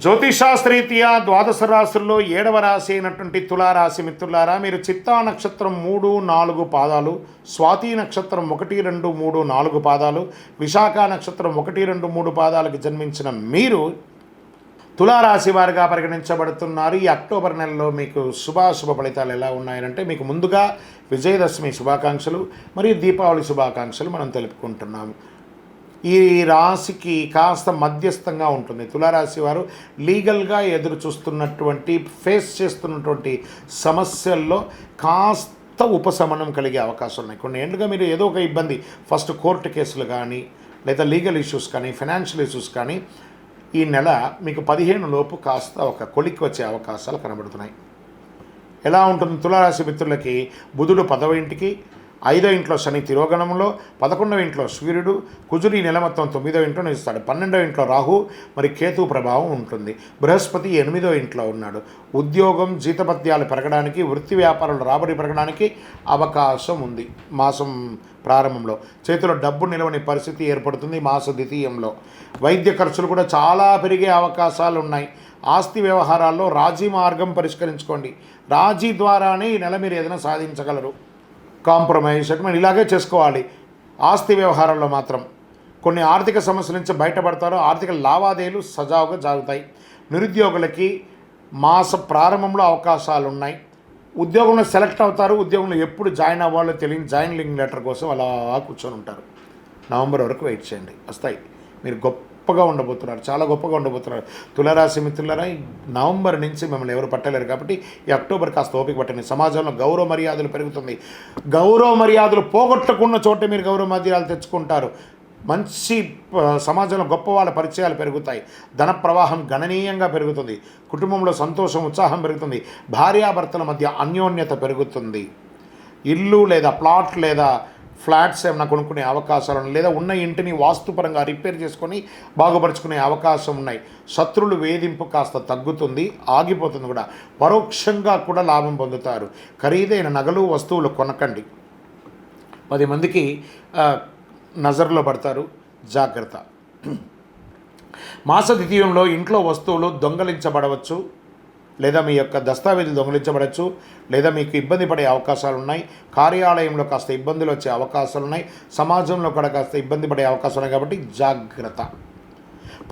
జ్యోతిషాస్త్రరీత్యా ద్వాదశ రాశుల్లో 7వ రాశి అయినటువంటి తులారాశి మిత్రులారా, మీరు చిత్తా నక్షత్రం 3, 4 పాదాలు, స్వాతి నక్షత్రం 1, 2, 3, 4 పాదాలు, విశాఖ నక్షత్రం 1, 2, 3 పాదాలకు జన్మించిన మీరు తులారాశి వారిగా పరిగణించబడుతున్నారు. ఈ అక్టోబర్ నెలలో మీకు శుభాశుభ ఫలితాలు ఎలా ఉన్నాయంటే, మీకు ముందుగా విజయదశమి శుభాకాంక్షలు మరియు దీపావళి శుభాకాంక్షలు మనం తెలుపుకుంటున్నాము. ఈ రాశికి కాస్త మధ్యస్థంగా ఉంటుంది. తులారాశి వారు లీగల్గా ఎదురు చూస్తున్నటువంటి ఫేస్ చేస్తున్నటువంటి సమస్యల్లో కాస్త ఉపశమనం కలిగే అవకాశాలు ఉన్నాయి. కొన్ని ఏళ్ళుగా మీరు ఏదో ఒక ఇబ్బంది, ఫస్ట్ కోర్టు కేసులు కానీ లేదా లీగల్ ఇష్యూస్ కానీ ఫైనాన్షియల్ ఇష్యూస్ కానీ, ఈ నెల మీకు 15 లోపు కాస్త ఒక కొలిక్కి వచ్చే అవకాశాలు కనబడుతున్నాయి. ఎలా ఉంటుంది తులారాశి మిత్రులకి? బుధుడు 10వ ఇంటికి, 5వ ఇంట్లో శని తిరోగణంలో, 11వ ఇంట్లో సూర్యుడు, కుజుడు ఈ నెల మొత్తం 9వ ఇంట్లో నిలుస్తాడు. 12వ ఇంట్లో రాహు మరి కేతు ప్రభావం ఉంటుంది. బృహస్పతి 8వ ఇంట్లో ఉన్నాడు. ఉద్యోగం జీతపత్యాలు పెరగడానికి, వృత్తి వ్యాపారాలు రాబడి పెరగడానికి అవకాశం ఉంది. మాసం ప్రారంభంలో చేతిలో డబ్బు నిలవని పరిస్థితి ఏర్పడుతుంది. మాస ద్వితీయంలో వైద్య ఖర్చులు కూడా చాలా పెరిగే అవకాశాలు ఉన్నాయి. ఆస్తి వ్యవహారాల్లో రాజీ మార్గం పరిష్కరించుకోండి. రాజీ ద్వారానే ఈ నెల మీరు ఏదైనా సాధించగలరు. కాంప్రమైజ్ మనం ఇలాగే చేసుకోవాలి. ఆస్తి వ్యవహారాల్లో మాత్రం కొన్ని ఆర్థిక సమస్యల నుంచి బయటపడతారు. ఆర్థిక లావాదేవీలు సజావుగా జరుగుతాయి. నిరుద్యోగులకి మాస ప్రారంభంలో అవకాశాలు ఉన్నాయి. ఉద్యోగంలో సెలెక్ట్ అవుతారు. ఉద్యోగంలో ఎప్పుడు జాయిన్ అవ్వాలో తెలియని జాయినింగ్ లెటర్ కోసం అలా కూర్చొని ఉంటారు. నవంబర్ వరకు వెయిట్ చేయండి, వస్తాయి. మీరు గొప్పగా ఉండబోతున్నారు, చాలా గొప్పగా ఉండబోతున్నారు. తులారాశి మిత్రులారా, నవంబర్ నుంచి మిమ్మల్ని ఎవరు పట్టలేరు కాబట్టి ఈ అక్టోబర్ కాస్త ఓపిక పట్టండి. సమాజంలో గౌరవ మర్యాదలు పెరుగుతుంది. గౌరవ మర్యాదలు పోగొట్టుకున్న చోటే మీరు గౌరవ మర్యాదలు తెచ్చుకుంటారు. మంచి సమాజంలో గొప్ప వాళ్ళ పరిచయాలు పెరుగుతాయి. ధన ప్రవాహం గణనీయంగా పెరుగుతుంది. కుటుంబంలో సంతోషం ఉత్సాహం పెరుగుతుంది. భార్యాభర్తల మధ్య అన్యోన్యత పెరుగుతుంది. ఇల్లు లేదా ప్లాట్ లేదా ఫ్లాట్స్ ఏమైనా కొనుక్కునే అవకాశాలు, లేదా ఉన్న ఇంటిని వాస్తుపరంగా రిపేర్ చేసుకొని బాగుపరుచుకునే అవకాశం ఉన్నాయి. శత్రువులు వేధింపు కాస్త తగ్గుతుంది, ఆగిపోతుంది కూడా. పరోక్షంగా కూడా లాభం పొందుతారు. ఖరీదైన నగలు వస్తువులు కొనకండి. 10 మందికి నజర్లో పడతారు, జాగ్రత్త. మాస ద్వితీయంలో ఇంట్లో వస్తువులు దొంగలించబడవచ్చు, లేదా మీ యొక్క దస్తావేజులు దొంగలించబడవచ్చు, లేదా మీకు ఇబ్బంది పడే అవకాశాలు ఉన్నాయి. కార్యాలయంలో కాస్త ఇబ్బందులు వచ్చే అవకాశాలు ఉన్నాయి. సమాజంలో కూడా కాస్త ఇబ్బంది పడే అవకాశాలు ఉన్నాయి కాబట్టి జాగ్రత్త.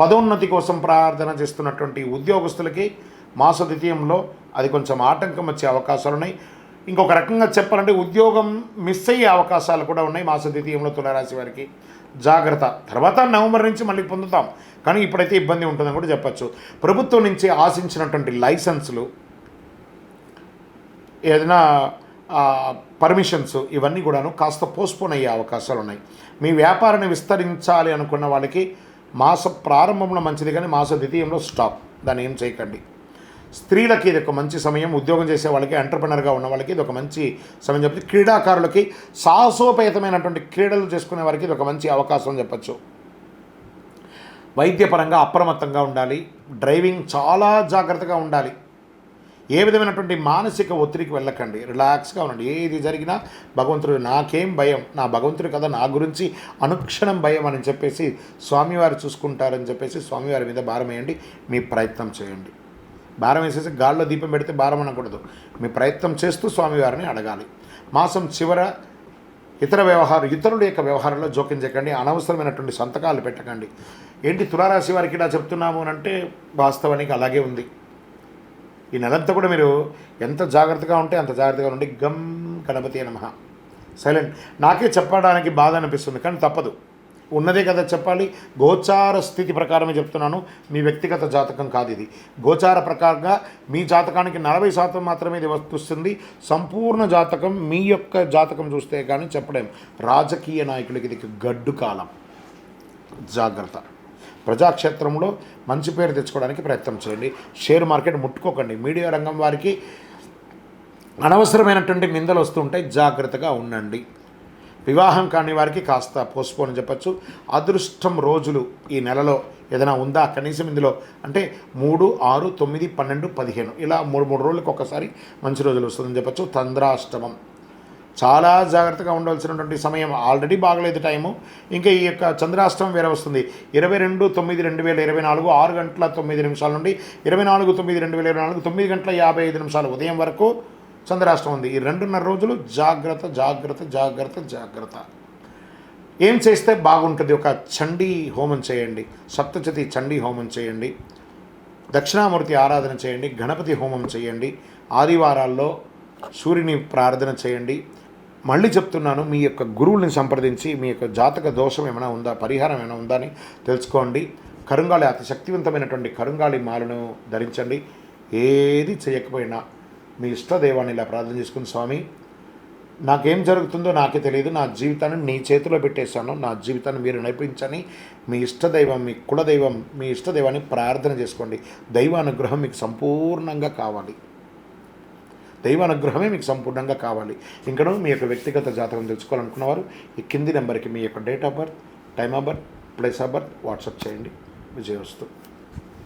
పదోన్నతి కోసం ప్రార్థన చేస్తున్నటువంటి ఉద్యోగస్తులకి మాస ద్వితీయంలో అది కొంచెం ఆటంకం వచ్చే అవకాశాలు ఉన్నాయి. ఇంకొక రకంగా చెప్పాలంటే ఉద్యోగం మిస్ అయ్యే అవకాశాలు కూడా ఉన్నాయి మాస ద్వితీయంలో తులారాశి వారికి. జాగ్రత్త. తర్వాత నవంబర్ నుంచి మళ్ళీ పొందుతాం, కానీ ఇప్పుడైతే ఇబ్బంది ఉంటుందని కూడా చెప్పచ్చు. ప్రభుత్వం నుంచి ఆశించినటువంటి లైసెన్సులు, ఏదైనా పర్మిషన్స్, ఇవన్నీ కూడాను కాస్త పోస్ట్పోన్ అయ్యే అవకాశాలు ఉన్నాయి. మీ వ్యాపారాన్ని విస్తరించాలి అనుకున్న వాళ్ళకి మాస ప్రారంభంలో మంచిది, కానీ మాస ద్వితీయంలో స్టాప్, దాన్ని ఏం చేయకండి. స్త్రీలకి ఇది ఒక మంచి సమయం. ఉద్యోగం చేసే వాళ్ళకి, ఎంటర్ప్రెనర్గా ఉన్న వాళ్ళకి ఇది ఒక మంచి సమయం చెప్పచ్చు. క్రీడాకారులకి, సాహసోపేతమైనటువంటి క్రీడలు చేసుకునే వారికి ఇది ఒక మంచి అవకాశం చెప్పచ్చు. వైద్యపరంగా అప్రమత్తంగా ఉండాలి. డ్రైవింగ్ చాలా జాగ్రత్తగా ఉండాలి. ఏ విధమైనటువంటి మానసిక ఒత్తిడికి వెళ్ళకండి. రిలాక్స్గా ఉండండి. ఏది జరిగినా భగవంతుడు, నాకేం భయం, నా భగవంతుడు కదా నా గురించి అనుక్షణం భయం అని చెప్పేసి స్వామివారు చూసుకుంటారని చెప్పేసి స్వామివారి మీద భారం వేయండి. మీ ప్రయత్నం చేయండి. భారం వేసేసి గాల్లో దీపం పెడితే భారం అనకూడదు. మీ ప్రయత్నం చేస్తూ స్వామివారిని అడగాలి. మాసం చివర ఇతరుల యొక్క వ్యవహారంలో జోక్యం చేయకండి. అనవసరమైనటువంటి సంతకాలు పెట్టకండి. ఏంటి తులారాశి వారికి ఇలా చెప్తున్నాము అని అంటే, వాస్తవానికి అలాగే ఉంది. ఈ నెలంతా కూడా మీరు ఎంత జాగ్రత్తగా ఉంటే అంత జాగ్రత్తగా ఉండి. గం గణపతి నమః. సైలెంట్. నాకే చెప్పడానికి బాధ అనిపిస్తుంది, కానీ తప్పదు. ఉన్నదే కదా చెప్పాలి. గోచార స్థితి ప్రకారమే చెప్తున్నాను, మీ వ్యక్తిగత జాతకం కాదు ఇది. గోచార ప్రకారంగా మీ జాతకానికి 40% మాత్రమే ఇది వస్తుంది. సంపూర్ణ జాతకం, మీ యొక్క జాతకం చూస్తే కానీ చెప్పలేం. రాజకీయ నాయకులకి ఇది గడ్డు కాలం. జాగ్రత్త. ప్రజాక్షేత్రంలో మంచి పేరు తెచ్చుకోవడానికి ప్రయత్నం చేయండి. Share market ముట్టుకోకండి. మీడియా రంగం వారికి అనవసరమైనటువంటి నిందలు వస్తుంటాయి, జాగ్రత్తగా ఉండండి. వివాహం కాని వారికి కాస్త పోస్ట్పోన్ చెప్పచ్చు. అదృష్టం రోజులు ఈ నెలలో ఏదైనా ఉందా కనీసం ఇందులో అంటే 3, 6, 9, 12, 15 ఇలా 3 రోజులకు ఒకసారి మంచి రోజులు వస్తుందని చెప్పచ్చు. చంద్రాష్టమం చాలా జాగ్రత్తగా ఉండవలసినటువంటి సమయం. ఆల్రెడీ బాగలేదు టైము, ఇంకా ఈ యొక్క చంద్రాష్టమం వేరే వస్తుంది. 22/9/2024 6 గంటల 9 నిమిషాల నుండి 24/9/2024 9 గంటల 55 నిమిషాలు ఉదయం వరకు చంద్రాష్టమం ఉంది. ఈ 2.5 రోజులు జాగ్రత్త జాగ్రత్త జాగ్రత్త జాగ్రత్త. ఏం చేస్తే బాగుంటుంది? ఒక చండీ హోమం చేయండి, సప్తశతి చండీ హోమం చేయండి, దక్షిణామూర్తి ఆరాధన చేయండి, గణపతి హోమం చేయండి, ఆదివారాల్లో సూర్యుని ప్రార్థన చేయండి. మళ్ళీ చెప్తున్నాను, మీ యొక్క గురువుని సంప్రదించి మీ యొక్క జాతక దోషం ఏమైనా ఉందా, పరిహారం ఏమైనా ఉందా అని తెలుసుకోండి. కరుంగాళి, అతి శక్తివంతమైనటువంటి కరుంగాళి మాలను ధరించండి. ఏది చేయకపోయినా మీ ఇష్టదైవాన్ని ఇలా ప్రార్థన చేసుకుని, స్వామి నాకేం జరుగుతుందో నాకే తెలియదు, నా జీవితాన్ని నీ చేతిలో పెట్టేశాను, నా జీవితాన్ని మీరు నడిపించని మీ ఇష్టదైవం, మీ కులదైవం, మీ ఇష్టదైవాన్ని ప్రార్థన చేసుకోండి. దైవానుగ్రహం మీకు సంపూర్ణంగా కావాలి, దైవానుగ్రహమే మీకు సంపూర్ణంగా కావాలి. ఇంకనూ మీ యొక్క వ్యక్తిగత జాతకం తెలుసుకోవాలనుకున్నవారు ఈ కింది నెంబర్కి మీ యొక్క date of birth, time of birth, place of birth WhatsApp చేయండి. విజయవస్తు.